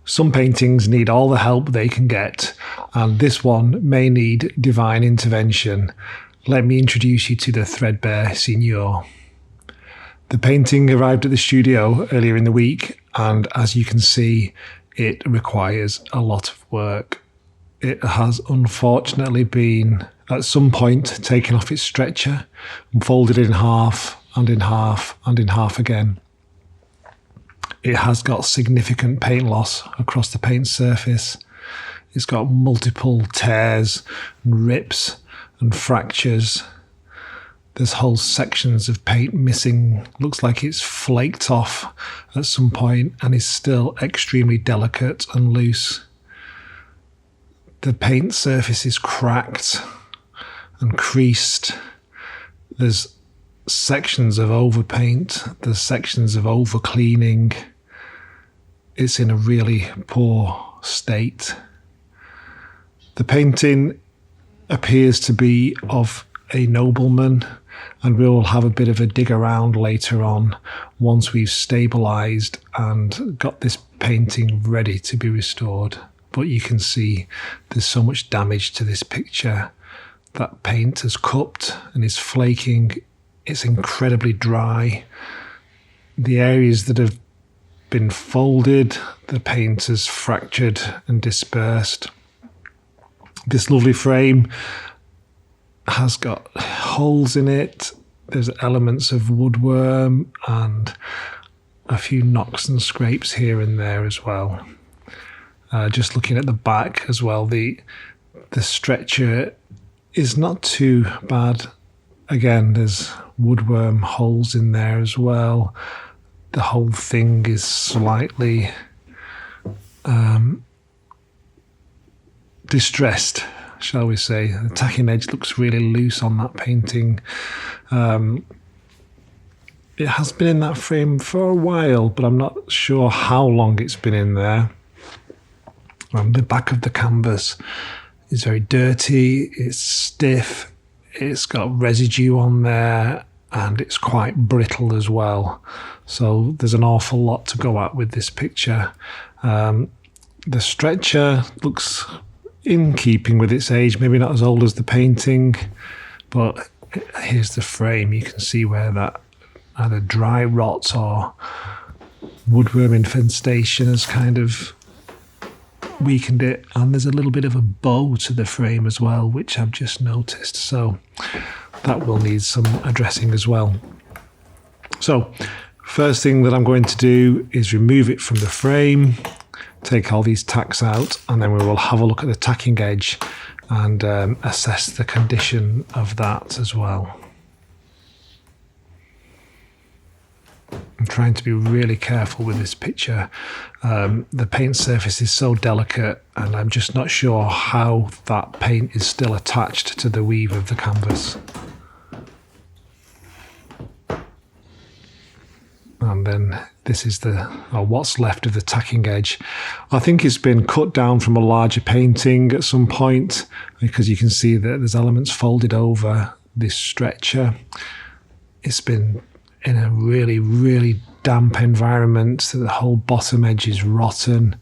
Some paintings need all the help they can get, and this one may need divine intervention. Let me introduce you to the Threadbare Signor. The painting arrived at the studio earlier in the week, and as you can see, it requires a lot of work. It has unfortunately been at some point taken off its stretcher and folded in half and in half and in half again. It has got significant paint loss across the paint surface. It's got multiple tears and rips and fractures. There's whole sections of paint missing. Looks like it's flaked off at some point and is still extremely delicate and loose. The paint surface is cracked and creased. There's sections of overpaint. There's sections of overcleaning. It's in a really poor state. The painting appears to be of a nobleman, and we will have a bit of a dig around later on once we've stabilised and got this painting ready to be restored. But you can see there's so much damage to this picture. That paint has cupped and is flaking. It's incredibly dry. The areas that have been folded, the paint has fractured and dispersed. This lovely frame has got holes in it. There's elements of woodworm and a few knocks and scrapes here and there as well. Just looking at the back as well, the stretcher is not too bad. Again, there's woodworm holes in there as well. The whole thing is slightly distressed, shall we say. The tacking edge looks really loose on that painting. It has been in that frame for a while, but I'm not sure how long it's been in there. The back of the canvas is very dirty, it's stiff, it's got residue on there, and it's quite brittle as well. So there's an awful lot to go at with this picture. The stretcher looks in keeping with its age, maybe not as old as the painting, but here's the frame. You can see where that either dry rot or woodworm infestation has kind of weakened it, and there's a little bit of a bow to the frame as well, which I've just noticed, so that will need some addressing as well. So first thing that I'm going to do is remove it from the frame, take all these tacks out, and then we will have a look at the tacking edge and assess the condition of that as well. I'm trying to be really careful with this picture. The paint surface is so delicate, and I'm just not sure how that paint is still attached to the weave of the canvas. And then this is what's left of the tacking edge. I think it's been cut down from a larger painting at some point, because you can see that there's elements folded over this stretcher. It's been in a really, really damp environment, so the whole bottom edge is rotten.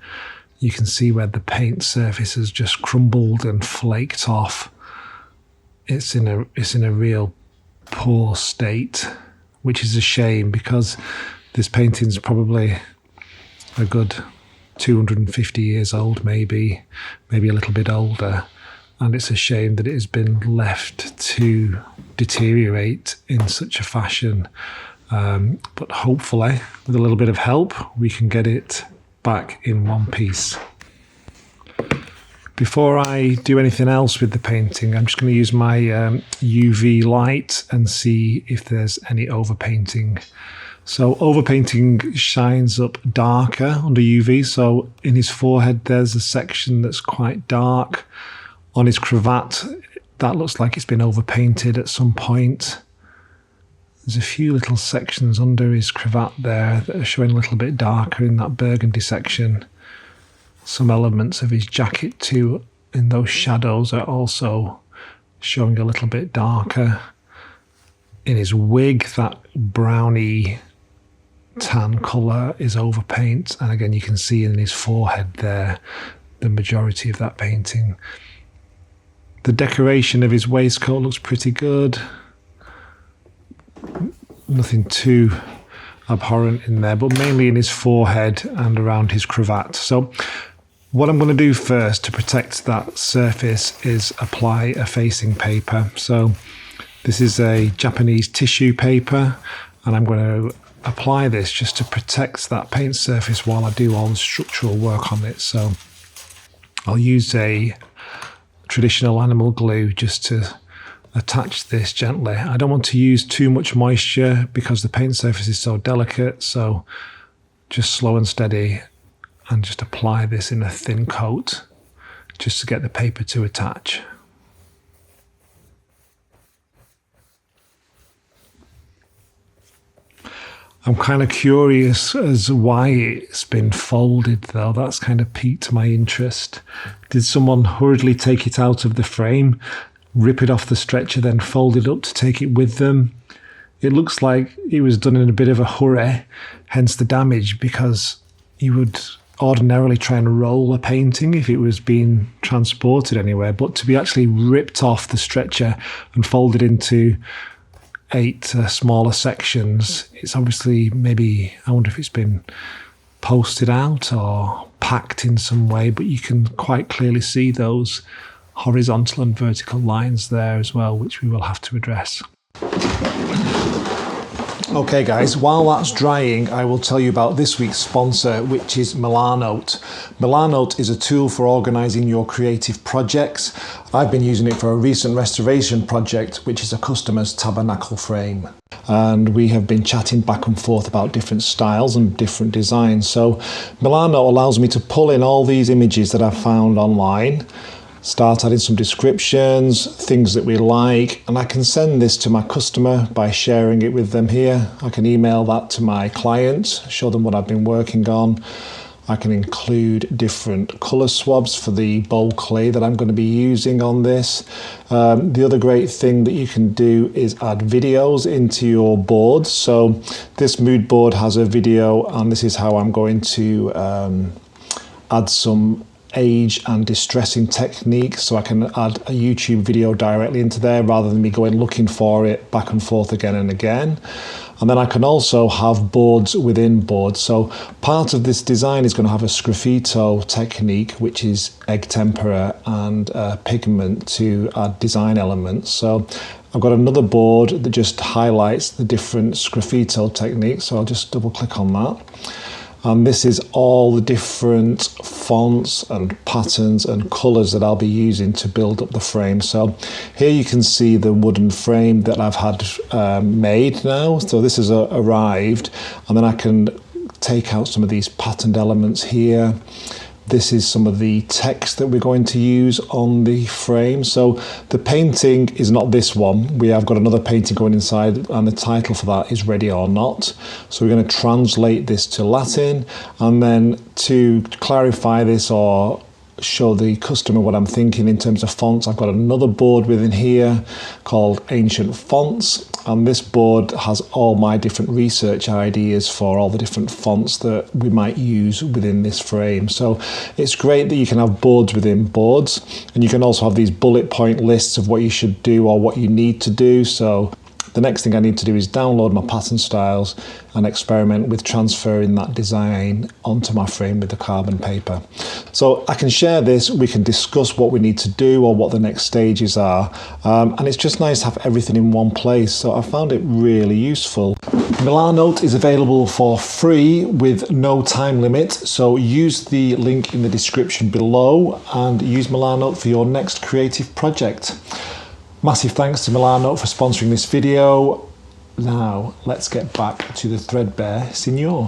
You can see where the paint surface has just crumbled and flaked off. It's in a real poor state, which is a shame, because this painting's probably a good 250 years old, maybe a little bit older, and it's a shame that it has been left to deteriorate in such a fashion. But hopefully, with a little bit of help, we can get it back in one piece. Before I do anything else with the painting, I'm just going to use my UV light and see if there's any overpainting. So overpainting shines up darker under UV. So in his forehead, there's a section that's quite dark. On his cravat, that looks like it's been overpainted at some point. There's a few little sections under his cravat there that are showing a little bit darker in that burgundy section. Some elements of his jacket too, in those shadows, are also showing a little bit darker. In his wig, that browny tan colour is overpaint, and again you can see in his forehead there the majority of that painting. The decoration of his waistcoat looks pretty good. Nothing too abhorrent in there, but mainly in his forehead and around his cravat. So what I'm going to do first to protect that surface is apply a facing paper. So this is a Japanese tissue paper, and I'm going to apply this just to protect that paint surface while I do all the structural work on it. So I'll use a traditional animal glue just to attach this gently. I don't want to use too much moisture because the paint surface is so delicate, so just slow and steady and just apply this in a thin coat just to get the paper to attach. I'm kind of curious as why it's been folded though. That's kind of piqued my interest. Did someone hurriedly take it out of the frame, rip it off the stretcher, then fold it up to take it with them? It looks like it was done in a bit of a hurry, hence the damage, because you would ordinarily try and roll a painting if it was being transported anywhere, but to be actually ripped off the stretcher and folded into 8 smaller sections, it's obviously, maybe, I wonder if it's been posted out or packed in some way, but you can quite clearly see those horizontal and vertical lines there as well, which we will have to address. Okay guys, while that's drying, I will tell you about this week's sponsor, which is Milanote. Milanote is a tool for organising your creative projects. I've been using it for a recent restoration project, which is a customer's tabernacle frame. And we have been chatting back and forth about different styles and different designs. So Milanote allows me to pull in all these images that I've found online, start adding some descriptions, things that we like, and I can send this to my customer by sharing it with them here. I can email that to my clients, show them what I've been working on. I can include different colour swabs for the bowl clay that I'm going to be using on this. The other great thing that you can do is add videos into your boards. So this mood board has a video, and this is how I'm going to add some age and distressing technique, so I can add a YouTube video directly into there rather than me going looking for it back and forth again and again. And then I can also have boards within boards. So part of this design is going to have a sgraffito technique, which is egg tempera and pigment to add design elements. So I've got another board that just highlights the different sgraffito techniques, so I'll just double click on that. And this is all the different fonts and patterns and colours that I'll be using to build up the frame. So here you can see the wooden frame that I've had made now. So this has arrived, and then I can take out some of these patterned elements here. This is some of the text that we're going to use on the frame. So the painting is not this one. We have got another painting going inside, and the title for that is Ready or Not. So we're going to translate this to Latin, and then to clarify this or show the customer what I'm thinking in terms of fonts, I've got another board within here called Ancient Fonts, and this board has all my different research ideas for all the different fonts that we might use within this frame. So it's great that you can have boards within boards, and you can also have these bullet point lists of what you should do or what you need to do. So the next thing I need to do is download my pattern styles and experiment with transferring that design onto my frame with the carbon paper. So I can share this, we can discuss what we need to do or what the next stages are, and it's just nice to have everything in one place. So I found it really useful. Milanote is available for free with no time limit, so use the link in the description below and use Milanote for your next creative project. Massive thanks to Milanote for sponsoring this video. Now let's get back to the Threadbare Signor.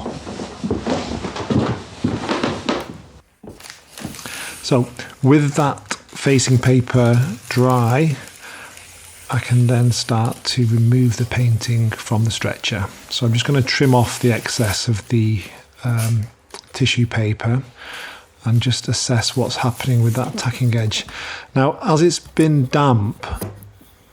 So with that facing paper dry, I can then start to remove the painting from the stretcher. So I'm just going to trim off the excess of the tissue paper and just assess what's happening with that tacking edge. Now, as it's been damp,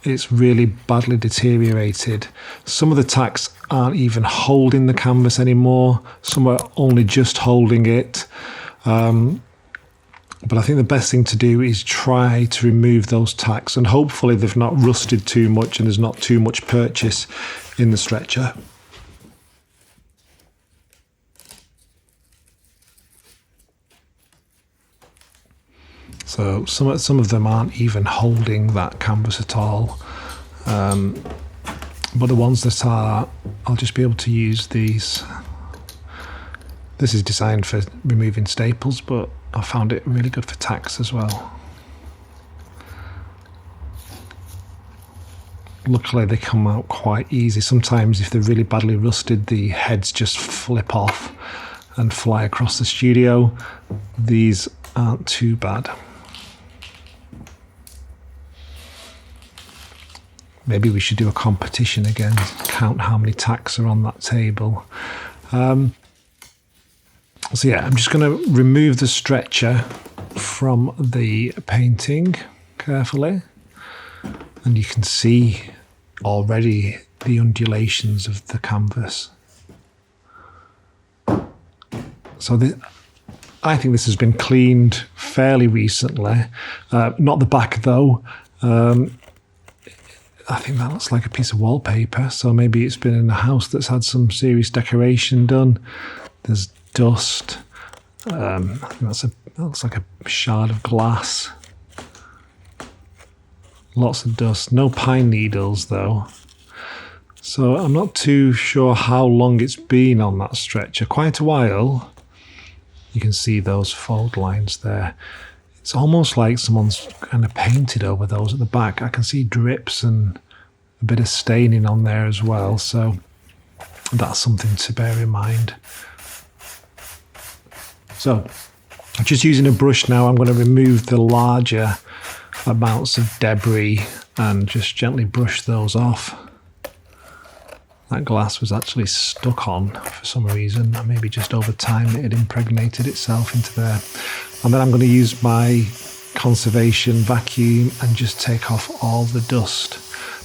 it's really badly deteriorated. Some of the tacks aren't even holding the canvas anymore. Some are only just holding it. But I think the best thing to do is try to remove those tacks, and hopefully they've not rusted too much and there's not too much purchase in the stretcher. So some of them aren't even holding that canvas at all. But the ones that are, I'll just be able to use these. This is designed for removing staples, but I found it really good for tacks as well. Luckily they come out quite easy. Sometimes if they're really badly rusted, the heads just flip off and fly across the studio. These aren't too bad. Maybe we should do a competition again, count how many tacks are on that table. So yeah, I'm just going to remove the stretcher from the painting carefully. And you can see already the undulations of the canvas. So I think this has been cleaned fairly recently. Not the back though. I think that looks like a piece of wallpaper. So maybe it's been in a house that's had some serious decoration done. There's dust. I think that looks like a shard of glass. Lots of dust. No pine needles though. So I'm not too sure how long it's been on that stretcher. Quite a while. You can see those fold lines there. It's almost like someone's kind of painted over those at the back. I can see drips and a bit of staining on there as well. So that's something to bear in mind. So just using a brush now, I'm going to remove the larger amounts of debris and just gently brush those off. That glass was actually stuck on for some reason. Maybe just over time it had impregnated itself into there. And then I'm going to use my conservation vacuum and just take off all the dust,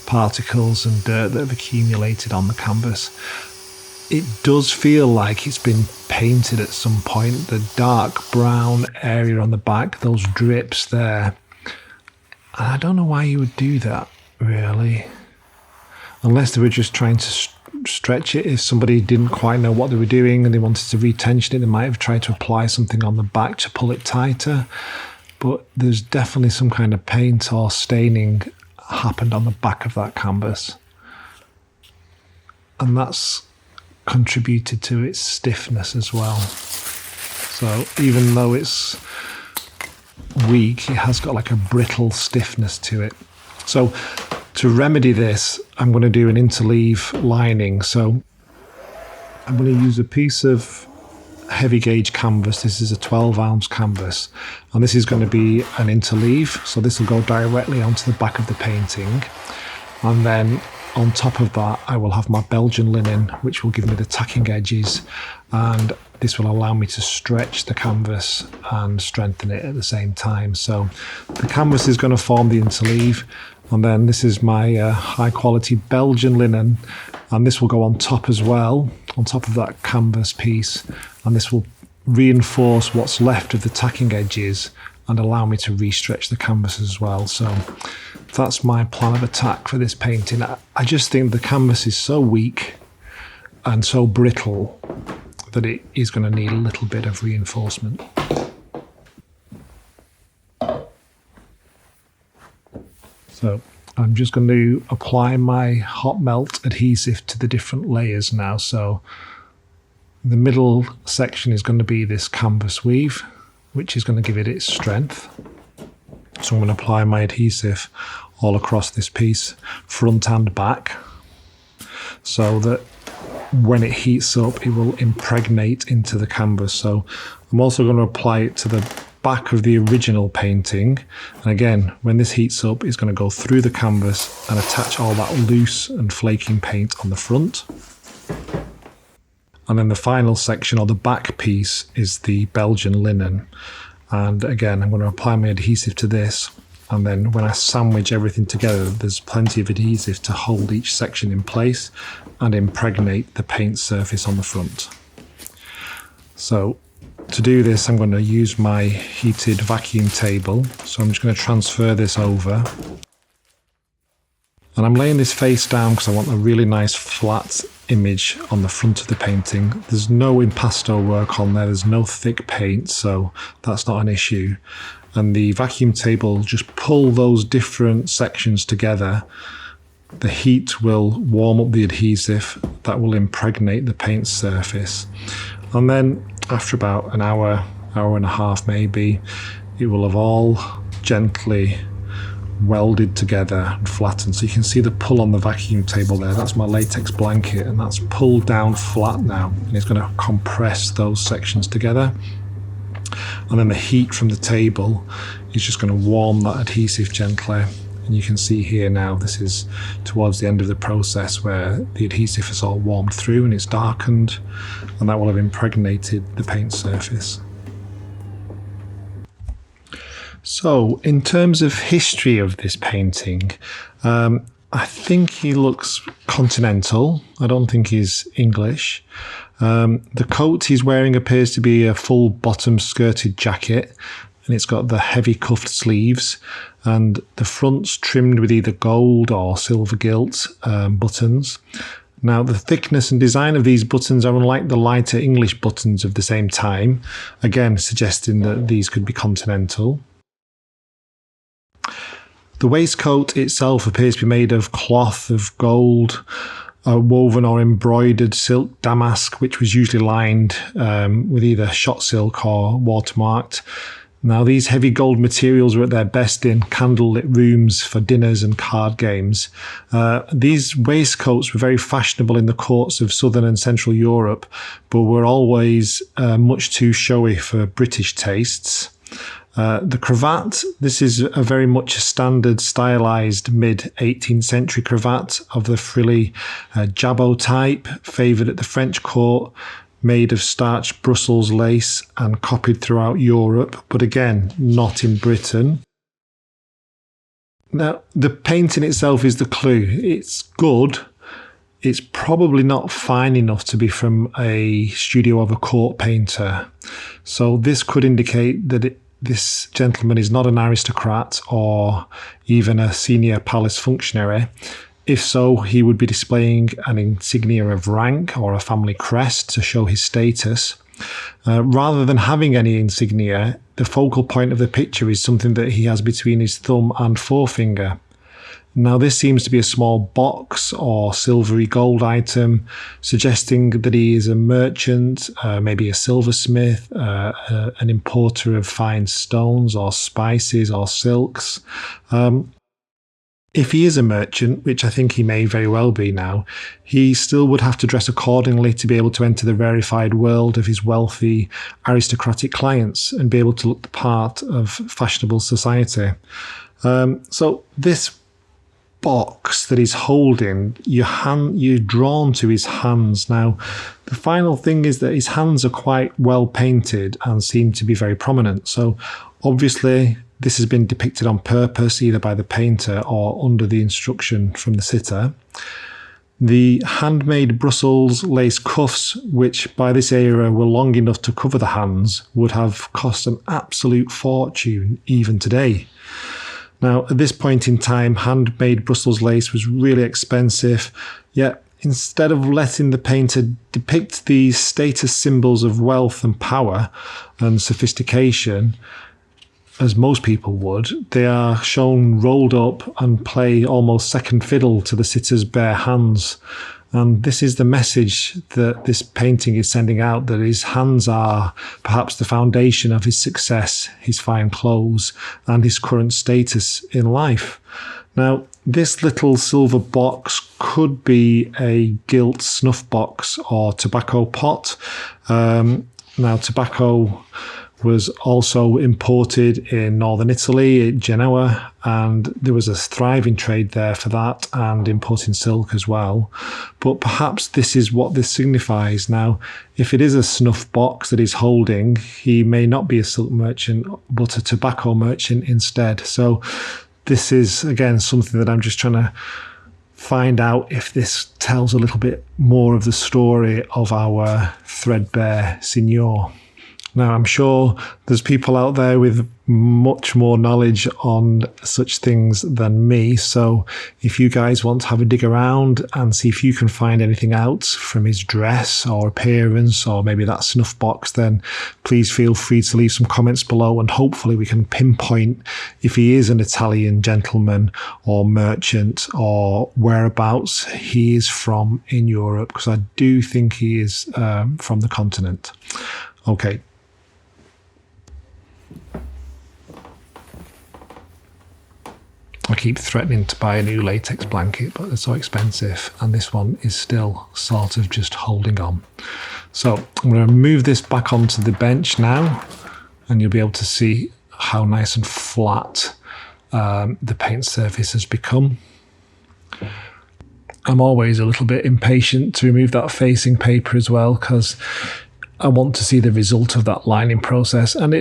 particles and dirt that have accumulated on the canvas. It does feel like it's been painted at some point. The dark brown area on the back, those drips there. And I don't know why you would do that, really. Unless they were just trying to stretch it. If somebody didn't quite know what they were doing and they wanted to retension it, they might have tried to apply something on the back to pull it tighter. But there's definitely some kind of paint or staining happened on the back of that canvas. And that's contributed to its stiffness as well. So even though it's weak, it has got like a brittle stiffness to it. So to remedy this, I'm going to do an interleave lining. So I'm going to use a piece of heavy gauge canvas. This is a 12-ounce canvas, and this is going to be an interleave. So this will go directly onto the back of the painting. And then on top of that, I will have my Belgian linen, which will give me the tacking edges. And this will allow me to stretch the canvas and strengthen it at the same time. So the canvas is going to form the interleave. And then this is my high quality Belgian linen, and this will go on top as well, on top of that canvas piece, and this will reinforce what's left of the tacking edges and allow me to re-stretch the canvas as well. So that's my plan of attack for this painting. I just think the canvas is so weak and so brittle that it is going to need a little bit of reinforcement. So I'm just going to apply my hot melt adhesive to the different layers now. So the middle section is going to be this canvas weave, which is going to give it its strength. So I'm going to apply my adhesive all across this piece, front and back, so that when it heats up, it will impregnate into the canvas. So I'm also going to apply it to the back of the original painting, and again, when this heats up, it's going to go through the canvas and attach all that loose and flaking paint on the front. And then the final section, or the back piece, is the Belgian linen. And again, I'm going to apply my adhesive to this and then when I sandwich everything together, there's plenty of adhesive to hold each section in place and impregnate the paint surface on the front. So to do this, I'm going to use my heated vacuum table. So I'm just going to transfer this over. And I'm laying this face down because I want a really nice flat image on the front of the painting. There's no impasto work on there, there's no thick paint, so that's not an issue. And the vacuum table will just pull those different sections together. The heat will warm up the adhesive that will impregnate the paint surface. And then after about an hour, hour and a half maybe, it will have all gently welded together and flattened. So you can see the pull on the vacuum table there. That's my latex blanket, and that's pulled down flat now, and it's going to compress those sections together. And then the heat from the table is just going to warm that adhesive gently. And you can see here now, this is towards the end of the process where the adhesive is all warmed through and it's darkened, and that will have impregnated the paint surface. So, in terms of history of this painting, I think he looks continental. I don't think he's English. The coat he's wearing appears to be a full bottom skirted jacket, and it's got the heavy cuffed sleeves, and the front's trimmed with either gold or silver gilt buttons. Now, the thickness and design of these buttons are unlike the lighter English buttons of the same time, again suggesting that these could be continental. The waistcoat itself appears to be made of cloth of gold, woven or embroidered silk damask, which was usually lined with either shot silk or watermarked. Now, these heavy gold materials were at their best in candlelit rooms for dinners and card games. These waistcoats were very fashionable in the courts of southern and central Europe, but were always much too showy for British tastes. The cravat, this is a very much a standard stylised mid-18th century cravat of the frilly jabot type, favoured at the French court, made of starched Brussels lace and copied throughout Europe, but again, not in Britain. Now, the painting itself is the clue. It's good. It's probably not fine enough to be from a studio of a court painter. So this could indicate that this gentleman is not an aristocrat or even a senior palace functionary. If so, he would be displaying an insignia of rank or a family crest to show his status. Rather than having any insignia, the focal point of the picture is something that he has between his thumb and forefinger. Now, this seems to be a small box or silvery gold item, suggesting that he is a merchant, maybe a silversmith, an importer of fine stones or spices or silks. If he is a merchant, which I think he may very well be now, he still would have to dress accordingly to be able to enter the rarefied world of his wealthy aristocratic clients and be able to look the part of fashionable society. So this box that he's holding, you're drawn to his hands. Now, the final thing is that his hands are quite well painted and seem to be very prominent. So obviously this has been depicted on purpose, either by the painter or under the instruction from the sitter. The handmade Brussels lace cuffs, which by this era were long enough to cover the hands, would have cost an absolute fortune even today. Now, at this point in time, handmade Brussels lace was really expensive, yet instead of letting the painter depict these status symbols of wealth and power and sophistication, as most people would, they are shown rolled up and play almost second fiddle to the sitter's bare hands. And this is the message that this painting is sending out, that his hands are perhaps the foundation of his success, his fine clothes, and his current status in life. Now, this little silver box could be a gilt snuff box or tobacco pot. Now, tobacco was also imported in northern Italy, at Genoa, and there was a thriving trade there for that, and importing silk as well. But perhaps this is what this signifies. Now, if it is a snuff box that he's holding, he may not be a silk merchant, but a tobacco merchant instead. So this is, again, something that I'm just trying to find out if this tells a little bit more of the story of our Threadbare Signor. Now, I'm sure there's people out there with much more knowledge on such things than me. So if you guys want to have a dig around and see if you can find anything out from his dress or appearance, or maybe that snuff box, then please feel free to leave some comments below, and hopefully we can pinpoint if he is an Italian gentleman or merchant, or whereabouts he is from in Europe, because I do think he is from the continent. Okay. I keep threatening to buy a new latex blanket, but they're so expensive, and this one is still sort of just holding on. So I'm going to move this back onto the bench now, and you'll be able to see how nice and flat the paint surface has become. I'm always a little bit impatient to remove that facing paper as well, because I want to see the result of that lining process, and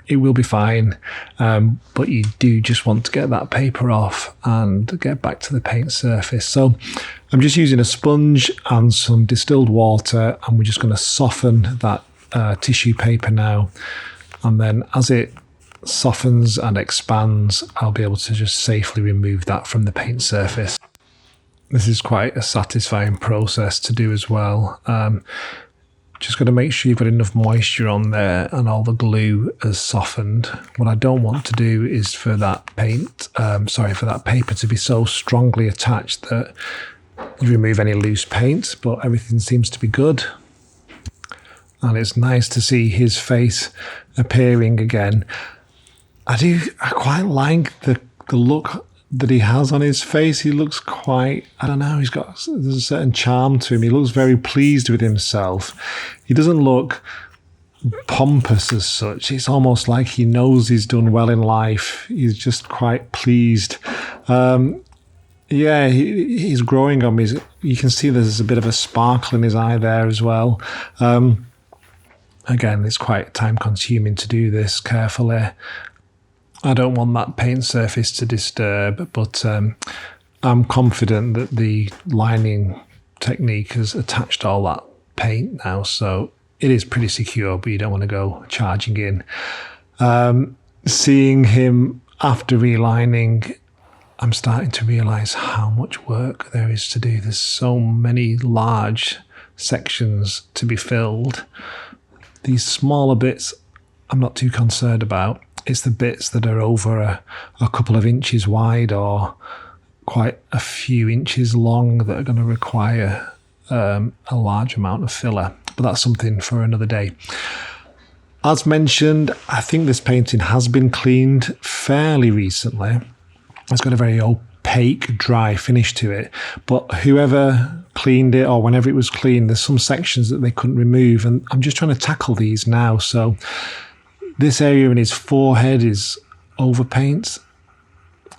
it will be fine, but you do just want to get that paper off and get back to the paint surface. So I'm just using a sponge and some distilled water, and we're just going to soften that tissue paper now. And then as it softens and expands, I'll be able to just safely remove that from the paint surface. This is quite a satisfying process to do as well. Just got to make sure you've got enough moisture on there and all the glue has softened. What I don't want to do is for that paper to be so strongly attached that you remove any loose paint, but everything seems to be good. And it's nice to see his face appearing again. I quite like the look that he has on his face. He looks quite, I don't know, there's a certain charm to him. He looks very pleased with himself. He doesn't look pompous as such. It's almost like he knows he's done well in life. He's just quite pleased. He's growing on me. You can see there's a bit of a sparkle in his eye there as well. Again, it's quite time consuming to do this carefully. I don't want that paint surface to disturb, but I'm confident that the lining technique has attached all that paint now, so it is pretty secure, but you don't want to go charging in. Seeing him after relining, I'm starting to realise how much work there is to do. There's so many large sections to be filled. These smaller bits I'm not too concerned about. It's the bits that are over a couple of inches wide or quite a few inches long that are going to require a large amount of filler. But that's something for another day. As mentioned, I think this painting has been cleaned fairly recently. It's got a very opaque, dry finish to it. But whoever cleaned it, or whenever it was cleaned, there's some sections that they couldn't remove. And I'm just trying to tackle these now. So this area in his forehead is overpaint,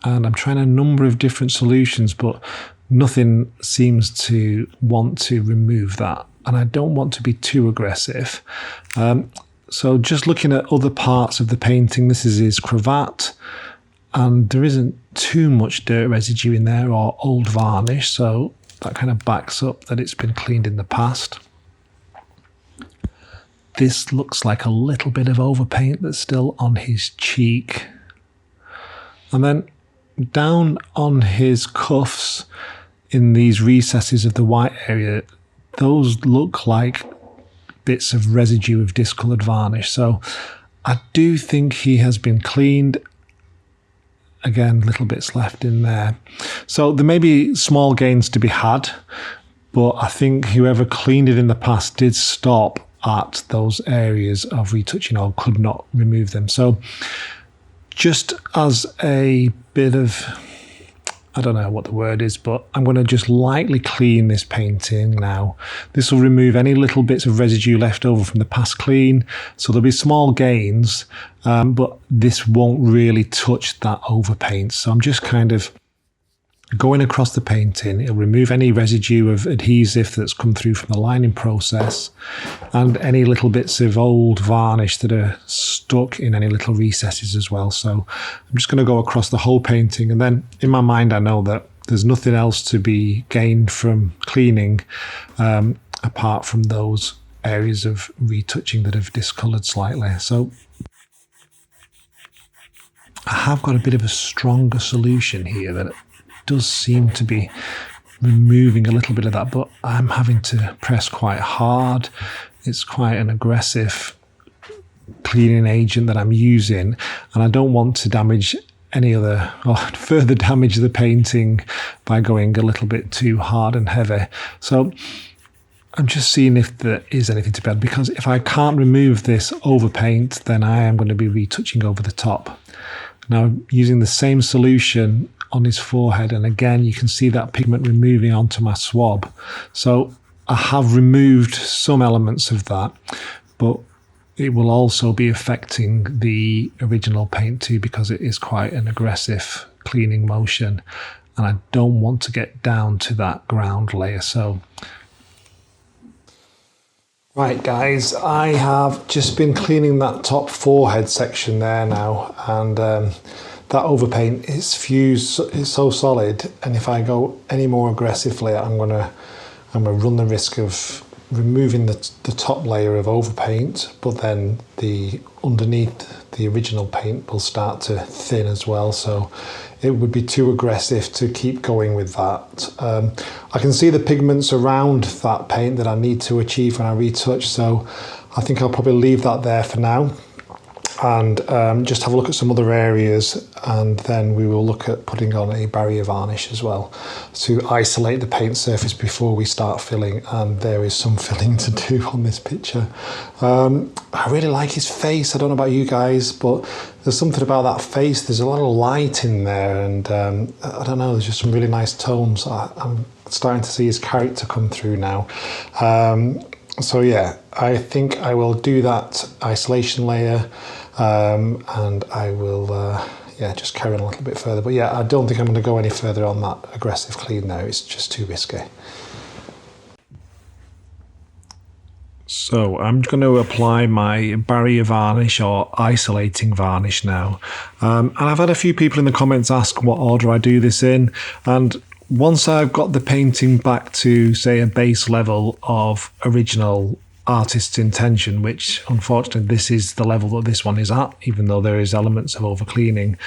and I'm trying a number of different solutions, but nothing seems to want to remove that, and I don't want to be too aggressive. So just looking at other parts of the painting, this is his cravat, and there isn't too much dirt residue in there or old varnish, so that kind of backs up that it's been cleaned in the past. This looks like a little bit of overpaint that's still on his cheek. And then down on his cuffs, in these recesses of the white area, those look like bits of residue of discoloured varnish. So I do think he has been cleaned. Again, little bits left in there. So there may be small gains to be had, but I think whoever cleaned it in the past did stop at those areas of retouching or could not remove them. So just as a bit of I don't know what the word is, but I'm going to just lightly clean this painting now. This will remove any little bits of residue left over from the past clean. So there'll be small gains, but this won't really touch that overpaint. So I'm just kind of going across the painting. It'll remove any residue of adhesive that's come through from the lining process and any little bits of old varnish that are stuck in any little recesses as well. So I'm just going to go across the whole painting, and then in my mind I know that there's nothing else to be gained from cleaning apart from those areas of retouching that have discoloured slightly. So I have got a bit of a stronger solution here that does seem to be removing a little bit of that, but I'm having to press quite hard. It's quite an aggressive cleaning agent that I'm using, and I don't want to damage any other or further damage the painting by going a little bit too hard and heavy. So I'm just seeing if there is anything to be done, because if I can't remove this overpaint, then I am going to be retouching over the top. Now, using the same solution on his forehead, and again you can see that pigment removing onto my swab. So I have removed some elements of that, but it will also be affecting the original paint too, because it is quite an aggressive cleaning motion, and I don't want to get down to that ground layer. So right guys, I have just been cleaning that top forehead section there now, and that overpaint is fused, it's so solid, and if I go any more aggressively, I'm gonna run the risk of removing the top layer of overpaint, but then the underneath the original paint will start to thin as well. So it would be too aggressive to keep going with that. I can see the pigments around that paint that I need to achieve when I retouch, so I think I'll probably leave that there for now, and just have a look at some other areas, and then we will look at putting on a barrier varnish as well to isolate the paint surface before we start filling. And there is some filling to do on this picture. I really like his face. I don't know about you guys, but there's something about that face. There's a lot of light in there, and I don't know, there's just some really nice tones. I'm starting to see his character come through now. So yeah, I think I will do that isolation layer, and I will just carry on a little bit further. But yeah, I don't think I'm going to go any further on that aggressive clean now. It's just too risky. So I'm going to apply my barrier varnish or isolating varnish now. And I've had a few people in the comments ask what order I do this in, and once I've got the painting back to, say, a base level of original artist's intention, which unfortunately this is the level that this one is at, even though there is elements of overcleaning,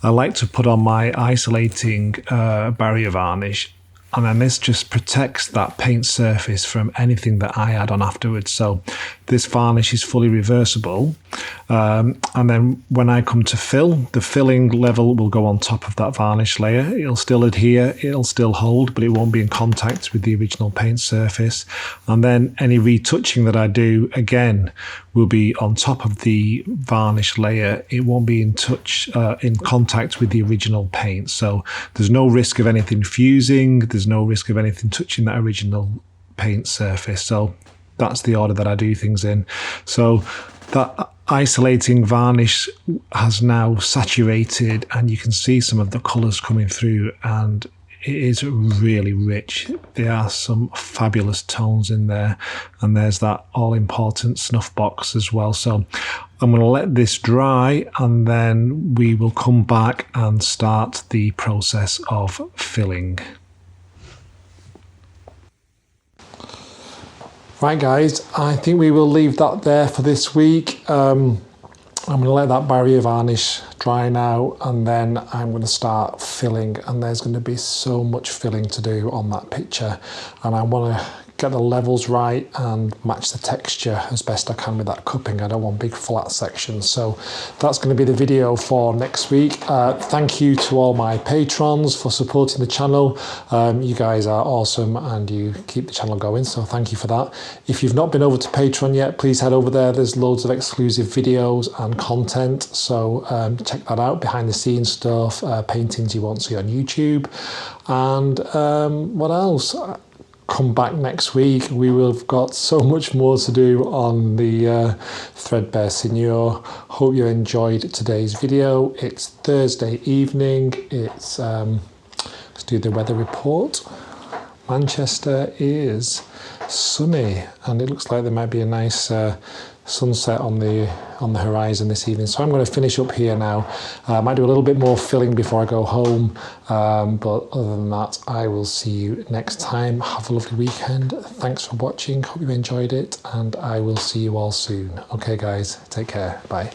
I like to put on my isolating barrier varnish, and then this just protects that paint surface from anything that I add on afterwards. So this varnish is fully reversible, and then when I come to fill, the filling level will go on top of that varnish layer. It'll still adhere, it'll still hold, but it won't be in contact with the original paint surface. And then any retouching that I do, again, will be on top of the varnish layer. It won't be in contact with the original paint. So there's no risk of anything fusing, there's no risk of anything touching that original paint surface. So that's the order that I do things in. So that isolating varnish has now saturated, and you can see some of the colours coming through, and it is really rich. There are some fabulous tones in there, and there's that all-important snuff box as well. So I'm going to let this dry, and then we will come back and start the process of filling. Right guys, I think we will leave that there for this week. I'm going to let that barrier varnish dry now, and then I'm going to start filling, and there's going to be so much filling to do on that picture, and I want to get the levels right and match the texture as best I can with that cupping. I don't want big flat sections. So that's going to be the video for next week. Thank you to all my patrons for supporting the channel. You guys are awesome and you keep the channel going, so thank you for that. If you've not been over to Patreon yet, please head over there. There's loads of exclusive videos and content, so check that out. Behind the scenes stuff, paintings you won't see on YouTube, and what else? Come back next week. We will have got so much more to do on the Threadbare Signor. Hope you enjoyed today's video. It's Thursday evening. It's let's do the weather report. Manchester is sunny and it looks like there might be a nice sunset on the horizon this evening. So I'm going to finish up here now. I might do a little bit more filling before I go home, but other than that, I will see you next time. Have a lovely weekend. Thanks for watching. Hope you enjoyed it, and I will see you all soon. Okay guys, take care. Bye.